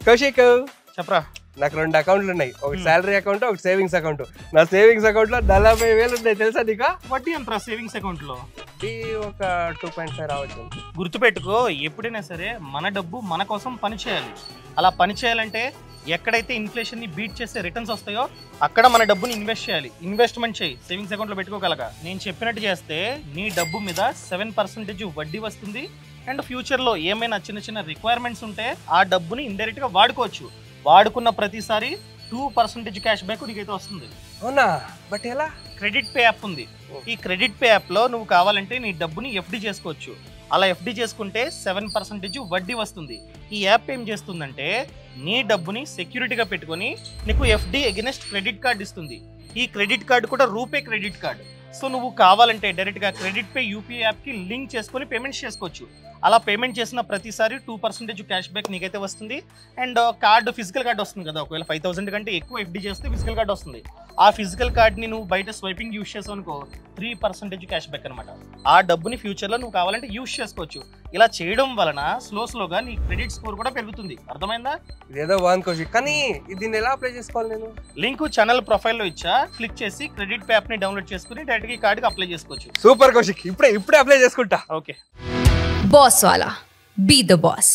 కౌశిక్ చెప్పరా. నాకు 2 అకౌంట్లు ఉన్నాయి, ఒకటి శాలరీ అకౌంట్, ఒకటి సేవింగ్స్ అకౌంట్. నా సేవింగ్స్ అకౌంట్ లో 40,000 ఉన్నాయి తెలుసా నీకు? వడ్డీ ఎంత సేవింగ్స్ అకౌంట్ లో? ఒక 2.5 రావచ్చు. గుర్తుపెట్టుకో, ఎప్పుడైనా సరే మన డబ్బు మన కోసం పని చేయాలి. అలా పని చేయాలంటే ఎక్కడైతే ఇన్ఫ్లేషన్ ని బీట్ చేసే రిటర్న్స్ వస్తాయో అక్కడ మన డబ్బుని ఇన్వెస్ట్ చేయాలి. ఇన్వెస్ట్మెంట్ చేయి, సేవింగ్స్ అకౌంట్ లో పెట్టుకోగలగా. నేను చెప్పినట్టు చేస్తే నీ డబ్బు మీద 7% వడ్డీ వస్తుంది. అండ్ ఫ్యూచర్ లో ఏమైనా చిన్న చిన్న రిక్వైర్మెంట్స్ ఉంటే ఆ డబ్బుని ఇండైరెక్ట్ గా వాడుకోవచ్చు. వాడుకున్న ప్రతిసారి 2% క్యాష్ బ్యాక్ నీకైతే వస్తుంది. అవునా? బట్ ఎలా? క్రెడిట్ పే యాప్ ఉంది. ఈ క్రెడిట్ పే యాప్ లో నువ్వు కావాలంటే నీ డబ్బుని ఎఫ్డి చేసుకోవచ్చు. అలా ఎఫ్డి చేసుకుంటే 7% వడ్డీ వస్తుంది. ఈ యాప్ ఏం చేస్తుందంటే నీ డబ్బుని సెక్యూరిటీగా పెట్టుకొని నీకు ఎఫ్డి అగెనెస్ట్ క్రెడిట్ కార్డ్ ఇస్తుంది. ఈ క్రెడిట్ కార్డు కూడా రూపే క్రెడిట్ కార్డ్. సో నువ్వు కావాలంటే డైరెక్ట్గా క్రెడిట్ పే యూపీఐ యాప్కి లింక్ చేసుకొని పేమెంట్స్ చేసుకోవచ్చు. అలా పేమెంట్ చేసిన ప్రతిసారి 2% క్యాష్ బ్యాక్ నీకైతే వస్తుంది. అండ్ కార్డు, ఫిజికల్ కార్డు వస్తుంది కదా. ఒకవేళ 5,000 కంటే ఎక్కువ ఎఫ్డి చేస్తే ఫిజికల్ కార్డు వస్తుంది. ఆ ఫిజికల్ కార్డ్ని నువ్వు బయట స్వైపింగ్ యూజ్ చేసావు అనుకో 3% క్యాష్ బ్యాక్ అనమాట. ఆ డబ్బుని ఫ్యూచర్లో నువ్వు కావాలంటే యూజ్ చేసుకోవచ్చు. ఇలా చేయడం వలన స్లోగా నీ క్రెడిట్ స్కోర్ కూడా పెరుగుతుంది. అర్థమైందా? ఇదేదో బాగుంది కౌశిక్, కానీ దీన్ని ఎలా అప్లై చేసుకోవాలి నేను? లింక్ ఛానల్ ప్రొఫైల్లో ఇచ్చా, క్లిక్ చేసి క్రెడిట్ పే యాప్ ని డౌన్లోడ్ చేసుకుని డైరెక్ట్ ఈ కార్డుకి అప్లై చేసుకోవచ్చు. సూపర్ కౌశిక్, ఇప్పుడే అప్లై చేసుకుంటా. Okay. Boss Wala. Be the boss.